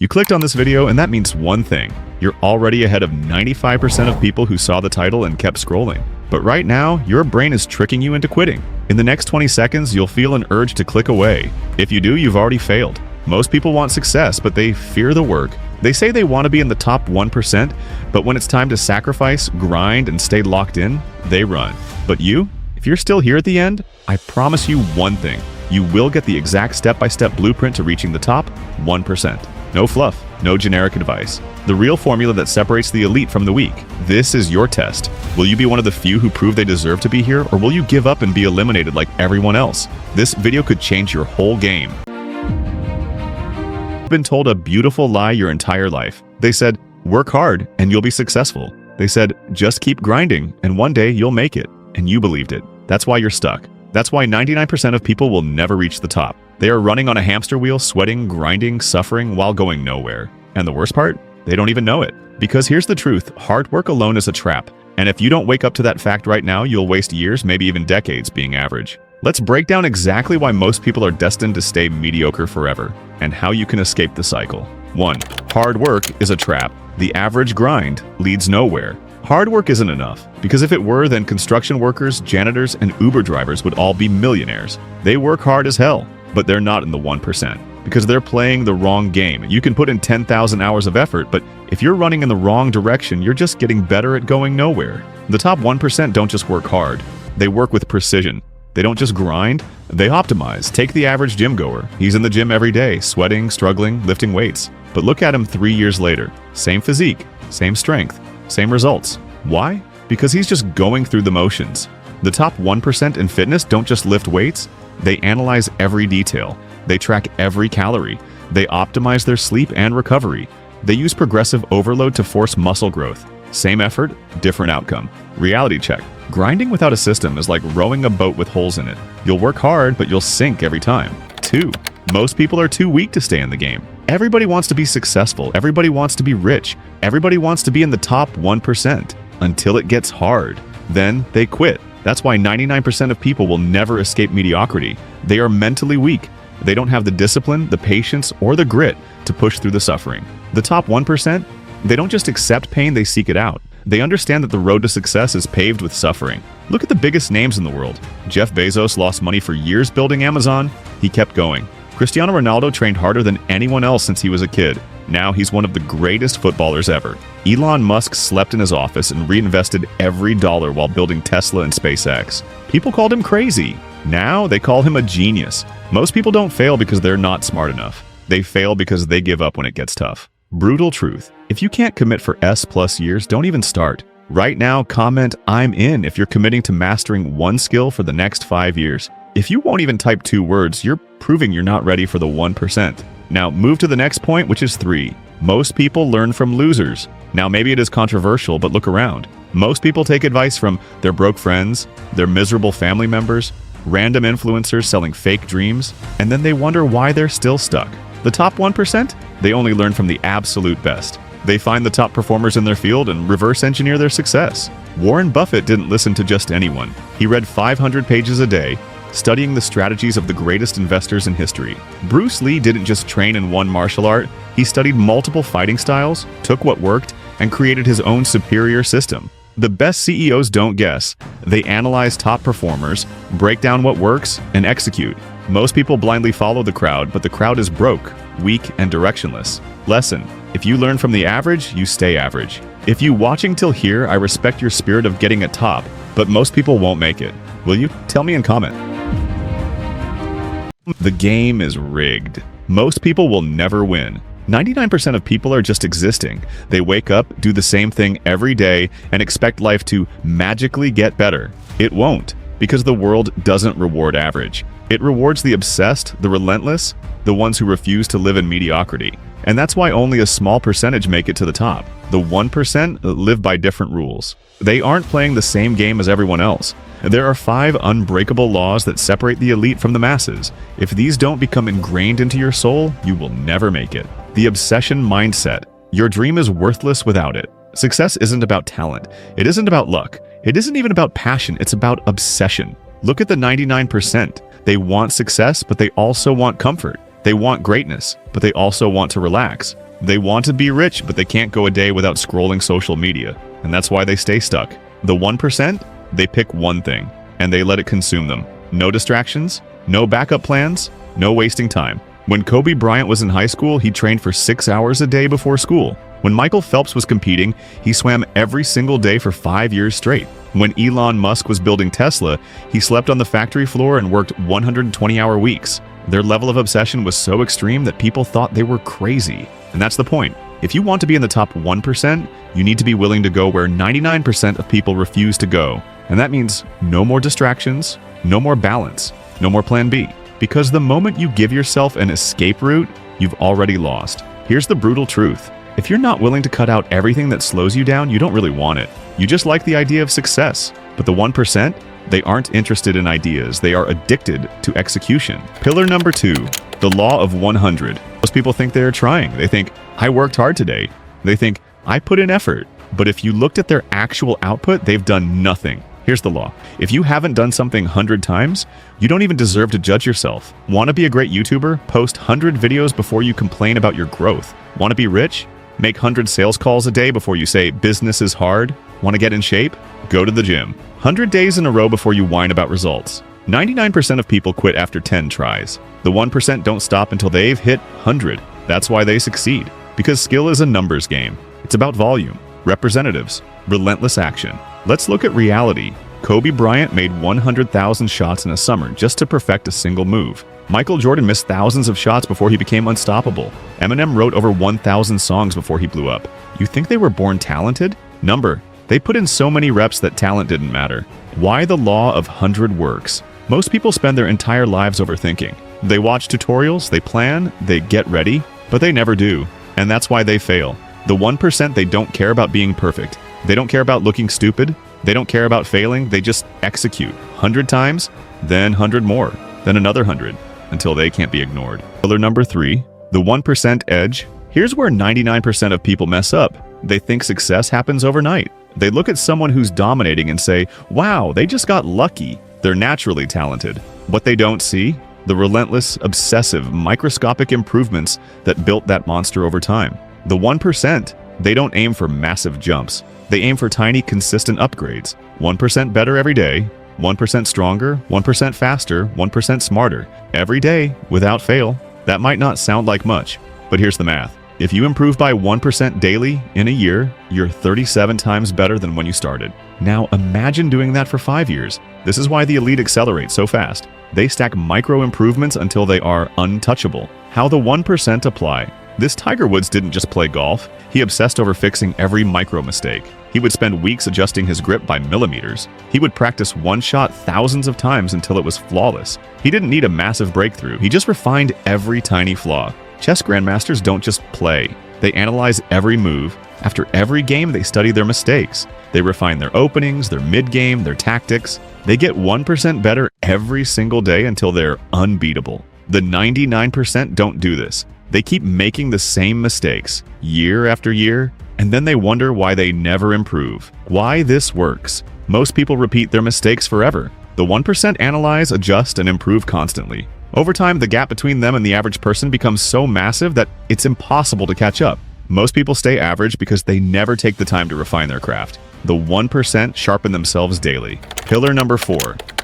You clicked on this video, and that means one thing. You're already ahead of 95% of people who saw the title and kept scrolling. But right now, your brain is tricking you into quitting. In the next 20 seconds, you'll feel an urge to click away. If you do, you've already failed. Most people want success, but they fear the work. They say they want to be in the top 1%, but when it's time to sacrifice, grind, and stay locked in, they run. But you? If you're still here at the end, I promise you one thing. You will get the exact step-by-step blueprint to reaching the top 1%. No fluff, no generic advice. The real formula that separates the elite from the weak. This is your test. Will you be one of the few who prove they deserve to be here, or will you give up and be eliminated like everyone else? This video could change your whole game. You've been told a beautiful lie your entire life. They said, work hard and you'll be successful. They said, just keep grinding and one day you'll make it. And you believed it. That's why you're stuck. That's why 99% of people will never reach the top. They are running on a hamster wheel, sweating, grinding, suffering, while going nowhere. And the worst part? They don't even know it. Because here's the truth, hard work alone is a trap. And if you don't wake up to that fact right now, you'll waste years, maybe even decades, being average. Let's break down exactly why most people are destined to stay mediocre forever, and how you can escape the cycle. 1. Hard work is a trap. The average grind leads nowhere. Hard work isn't enough, because if it were, then construction workers, janitors, and Uber drivers would all be millionaires. They work hard as hell, but they're not in the 1%, because they're playing the wrong game. You can put in 10,000 hours of effort, but if you're running in the wrong direction, you're just getting better at going nowhere. The top 1% don't just work hard, they work with precision. They don't just grind, they optimize. Take the average gym goer. He's in the gym every day, sweating, struggling, lifting weights. But look at him 3 years later. Same physique, same strength, same results. Why? Because he's just going through the motions. The top 1% in fitness don't just lift weights, they analyze every detail. They track every calorie. They optimize their sleep and recovery. They use progressive overload to force muscle growth. Same effort, different outcome. Reality check. Grinding without a system is like rowing a boat with holes in it. You'll work hard, but you'll sink every time. 2. Most people are too weak to stay in the game. Everybody wants to be successful. Everybody wants to be rich. Everybody wants to be in the top 1%. Until it gets hard. Then they quit. That's why 99% of people will never escape mediocrity. They are mentally weak. They don't have the discipline, the patience, or the grit to push through the suffering. The top 1%, they don't just accept pain, they seek it out. They understand that the road to success is paved with suffering. Look at the biggest names in the world. Jeff Bezos lost money for years building Amazon. He kept going. Cristiano Ronaldo trained harder than anyone else since he was a kid. Now he's one of the greatest footballers ever. Elon Musk slept in his office and reinvested every dollar while building Tesla and SpaceX. People called him crazy. Now they call him a genius. Most people don't fail because they're not smart enough. They fail because they give up when it gets tough. Brutal truth. If you can't commit for S+ years, don't even start. Right now, comment "I'm in" if you're committing to mastering one skill for the next 5 years. If you won't even type 2 words, you're proving you're not ready for the 1%. Now move to the next point, which is 3. Most people learn from losers. Now maybe it is controversial, but look around. Most people take advice from their broke friends, their miserable family members, random influencers selling fake dreams, and then they wonder why they're still stuck. The top 1%? They only learn from the absolute best. They find the top performers in their field and reverse engineer their success. Warren Buffett didn't listen to just anyone. He read 500 pages a day, studying the strategies of the greatest investors in history. Bruce Lee didn't just train in one martial art, he studied multiple fighting styles, took what worked, and created his own superior system. The best CEOs don't guess. They analyze top performers, break down what works, and execute. Most people blindly follow the crowd, but the crowd is broke, weak, and directionless. Lesson: if you learn from the average, you stay average. If you watching till here, I respect your spirit of getting at top, but most people won't make it. Will you? Tell me in comment. The game is rigged. Most people will never win. 99% of people are just existing. They wake up, do the same thing every day, and expect life to magically get better. It won't, because the world doesn't reward average. It rewards the obsessed, the relentless, the ones who refuse to live in mediocrity. And that's why only a small percentage make it to the top. The 1% live by different rules. They aren't playing the same game as everyone else. There are 5 unbreakable laws that separate the elite from the masses. If these don't become ingrained into your soul, you will never make it. The obsession mindset. Your dream is worthless without it. Success isn't about talent. It isn't about luck. It isn't even about passion. It's about obsession. Look at the 99%. They want success, but they also want comfort. They want greatness, but they also want to relax. They want to be rich, but they can't go a day without scrolling social media, and that's why they stay stuck. The 1%, they pick one thing, and they let it consume them. No distractions, no backup plans, no wasting time. When Kobe Bryant was in high school, he trained for 6 hours a day before school. When Michael Phelps was competing, he swam every single day for 5 years straight. When Elon Musk was building Tesla, he slept on the factory floor and worked 120-hour weeks. Their level of obsession was so extreme that people thought they were crazy. And that's the point. If you want to be in the top 1%, you need to be willing to go where 99% of people refuse to go. And that means no more distractions, no more balance, no more plan B. Because the moment you give yourself an escape route, you've already lost. Here's the brutal truth. If you're not willing to cut out everything that slows you down, you don't really want it. You just like the idea of success. But the 1%, they aren't interested in ideas. They are addicted to execution. Pillar number 2, the law of 100. Most people think they're trying. They think, I worked hard today. They think, I put in effort. But if you looked at their actual output, they've done nothing. Here's the law. If you haven't done something 100 times, you don't even deserve to judge yourself. Want to be a great YouTuber? Post 100 videos before you complain about your growth. Want to be rich? Make 100 sales calls a day before you say business is hard. Want to get in shape? Go to the gym. 100 days in a row before you whine about results. 99% of people quit after 10 tries. The 1% don't stop until they've hit 100. That's why they succeed. Because skill is a numbers game. It's about volume, representatives, relentless action. Let's look at reality. Kobe Bryant made 100,000 shots in a summer just to perfect a single move. Michael Jordan missed thousands of shots before he became unstoppable. Eminem wrote over 1,000 songs before he blew up. You think they were born talented? Number, they put in so many reps that talent didn't matter. Why the law of 100 works? Most people spend their entire lives overthinking. They watch tutorials, they plan, they get ready, but they never do. And that's why they fail. The 1%, they don't care about being perfect. They don't care about looking stupid. They don't care about failing. They just execute 100 times, then 100 more, then another 100, until they can't be ignored. Pillar number 3, the 1% edge. Here's where 99% of people mess up. They think success happens overnight. They look at someone who's dominating and say, wow, they just got lucky. They're naturally talented. What they don't see, the relentless, obsessive, microscopic improvements that built that monster over time. The 1%, they don't aim for massive jumps. They aim for tiny, consistent upgrades. 1% better every day, 1% stronger, 1% faster, 1% smarter. Every day, without fail. That might not sound like much, but here's the math. If you improve by 1% daily in a year, you're 37 times better than when you started. Now imagine doing that for 5 years. This is why the elite accelerate so fast. They stack micro improvements until they are untouchable. How the 1% apply. This Tiger Woods didn't just play golf. He obsessed over fixing every micro mistake. He would spend weeks adjusting his grip by millimeters. He would practice one shot thousands of times until it was flawless. He didn't need a massive breakthrough. He just refined every tiny flaw. Chess grandmasters don't just play. They analyze every move. After every game, they study their mistakes. They refine their openings, their mid-game, their tactics. They get 1% better every single day until they're unbeatable. The 99% don't do this. They keep making the same mistakes year after year, and then they wonder why they never improve. Why this works. Most people repeat their mistakes forever. The 1% analyze, adjust, and improve constantly. Over time, the gap between them and the average person becomes so massive that it's impossible to catch up. Most people stay average because they never take the time to refine their craft. The 1% sharpen themselves daily. Pillar number 4,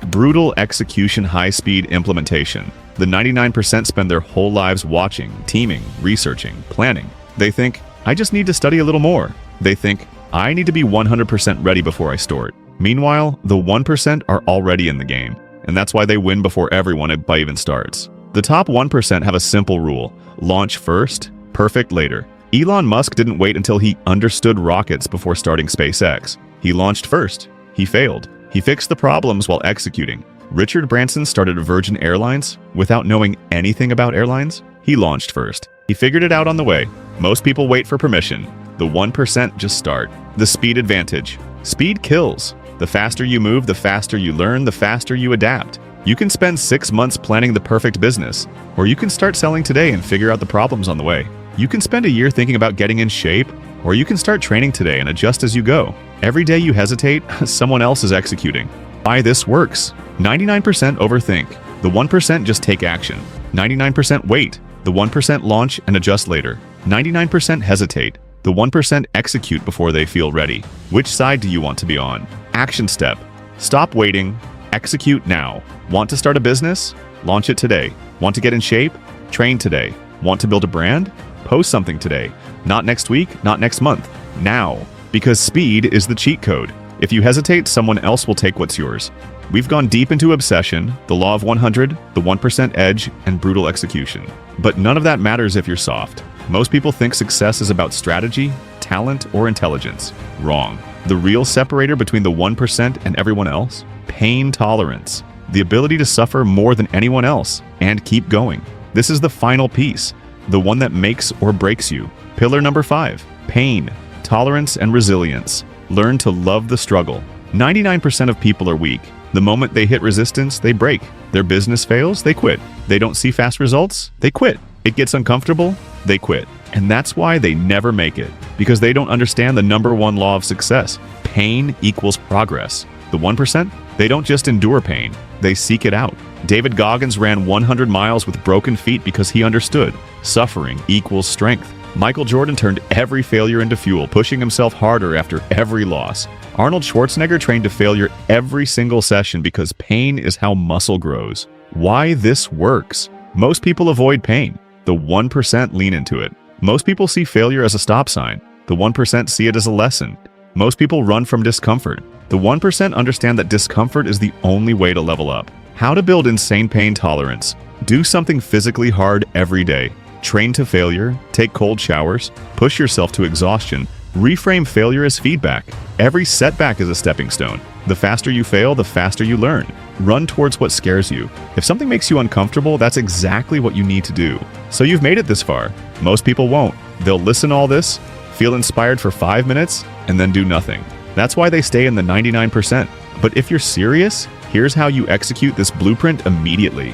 brutal execution, high-speed implementation. The 99% spend their whole lives watching, teaming, researching, planning. They think, I just need to study a little more. They think, I need to be 100% ready before I start. Meanwhile, the 1% are already in the game, and that's why they win before everyone even starts. The top 1% have a simple rule: launch first, perfect later. Elon Musk didn't wait until he understood rockets before starting SpaceX. He launched first. He failed. He fixed the problems while executing. Richard Branson started Virgin Airlines without knowing anything about airlines. He launched first. He figured it out on the way. Most people wait for permission. The 1% just start. The speed advantage. Speed kills. The faster you move, the faster you learn, the faster you adapt. You can spend 6 months planning the perfect business, or you can start selling today and figure out the problems on the way. You can spend a year thinking about getting in shape, or you can start training today and adjust as you go. Every day you hesitate, someone else is executing. Why this works? 99% overthink. The 1% just take action. 99% wait. The 1% launch and adjust later. 99% hesitate. The 1% execute before they feel ready. Which side do you want to be on? Action step. Stop waiting. Execute now. Want to start a business? Launch it today. Want to get in shape? Train today. Want to build a brand? Post something today. Not next week, not next month. Now. Because speed is the cheat code. If you hesitate, someone else will take what's yours. We've gone deep into obsession, the law of 100, the 1% edge, and brutal execution. But none of that matters if you're soft. Most people think success is about strategy, talent, or intelligence. Wrong. The real separator between the 1% and everyone else? Pain tolerance. The ability to suffer more than anyone else and keep going. This is the final piece, the one that makes or breaks you. Pillar number 5, pain, tolerance, and resilience. Learn to love the struggle. 99% of people are weak. The moment they hit resistance, they break. Their business fails, they quit. They don't see fast results, they quit. It gets uncomfortable, they quit. And that's why they never make it, because they don't understand the number one law of success. Pain equals progress. The 1%, they don't just endure pain, they seek it out. David Goggins ran 100 miles with broken feet because he understood suffering equals strength. Michael Jordan turned every failure into fuel, pushing himself harder after every loss. Arnold Schwarzenegger trained to failure every single session because pain is how muscle grows. Why this works? Most people avoid pain. The 1% lean into it. Most people see failure as a stop sign. The 1% see it as a lesson. Most people run from discomfort. The 1% understand that discomfort is the only way to level up. How to build insane pain tolerance. Do something physically hard every day. Train to failure, take cold showers, push yourself to exhaustion, reframe failure as feedback. Every setback is a stepping stone. The faster you fail, the faster you learn. Run towards what scares you. If something makes you uncomfortable, that's exactly what you need to do. So you've made it this far. Most people won't. They'll listen to all this, feel inspired for 5 minutes, and then do nothing. That's why they stay in the 99%. But if you're serious, here's how you execute this blueprint immediately.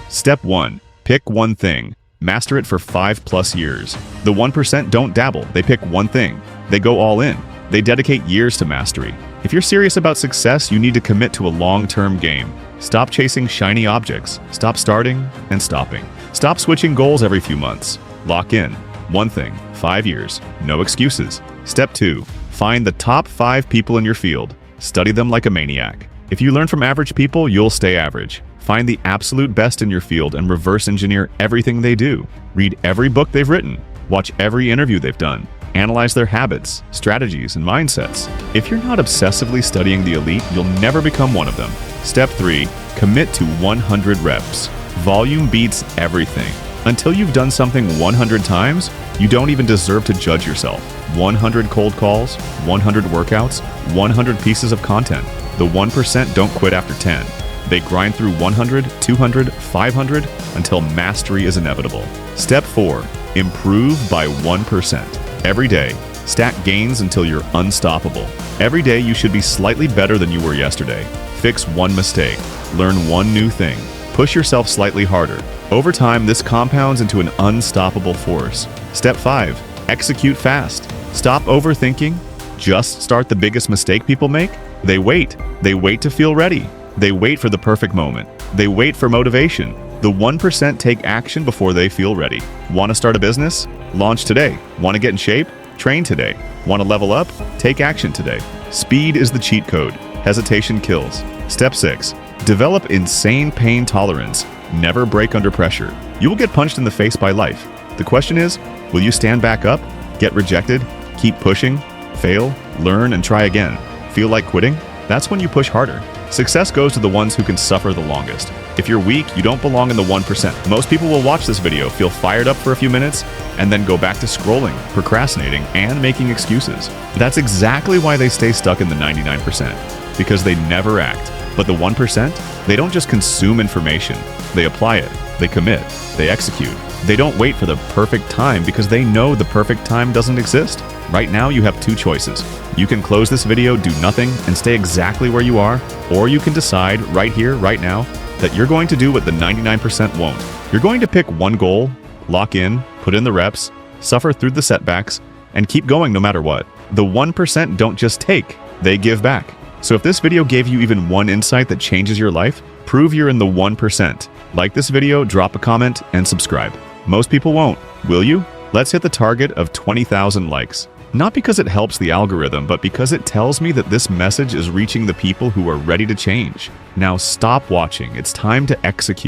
Step 1. Pick one thing. Master it for 5+ years. The 1% don't dabble. They pick one thing. They go all in. They dedicate years to mastery. If you're serious about success, you need to commit to a long-term game. Stop chasing shiny objects. Stop starting and stopping. Stop switching goals every few months. Lock in. One thing. 5 years. No excuses. Step 2. Find the top 5 people in your field. Study them like a maniac. If you learn from average people, you'll stay average. Find the absolute best in your field and reverse engineer everything they do. Read every book they've written. Watch every interview they've done. Analyze their habits, strategies, and mindsets. If you're not obsessively studying the elite, you'll never become one of them. Step 3. Commit to 100 reps. Volume beats everything. Until you've done something 100 times, you don't even deserve to judge yourself. 100 cold calls, 100 workouts, 100 pieces of content. The 1% don't quit after 10. They grind through 100, 200, 500 until mastery is inevitable. Step 4. Improve by 1%. Every day, stack gains until you're unstoppable. Every day you should be slightly better than you were yesterday. Fix one mistake. Learn one new thing. Push yourself slightly harder. Over time, this compounds into an unstoppable force. Step 5. Execute fast. Stop overthinking. Just start. The biggest mistake people make? They wait. They wait to feel ready. They wait for the perfect moment. They wait for motivation. The 1% take action before they feel ready. Want to start a business? Launch today. Want to get in shape? Train today. Want to level up? Take action today. Speed is the cheat code. Hesitation kills. Step 6. Develop insane pain tolerance. Never break under pressure. You will get punched in the face by life. The question is, will you stand back up, get rejected, keep pushing, fail, learn, and try again? Feel like quitting? That's when you push harder. Success goes to the ones who can suffer the longest. If you're weak, you don't belong in the 1%. Most people will watch this video, feel fired up for a few minutes, and then go back to scrolling, procrastinating, and making excuses. That's exactly why they stay stuck in the 99%, because they never act. But the 1%, they don't just consume information, they apply it, they commit, they execute. They don't wait for the perfect time because they know the perfect time doesn't exist. Right now, you have 2 choices. You can close this video, do nothing, and stay exactly where you are, or you can decide right here, right now, that you're going to do what the 99% won't. You're going to pick one goal, lock in, put in the reps, suffer through the setbacks, and keep going no matter what. The 1% don't just take, they give back. So if this video gave you even one insight that changes your life, prove you're in the 1%. Like this video, drop a comment, and subscribe. Most people won't. Will you? Let's hit the target of 20,000 likes. Not because it helps the algorithm, but because it tells me that this message is reaching the people who are ready to change. Now stop watching. It's time to execute.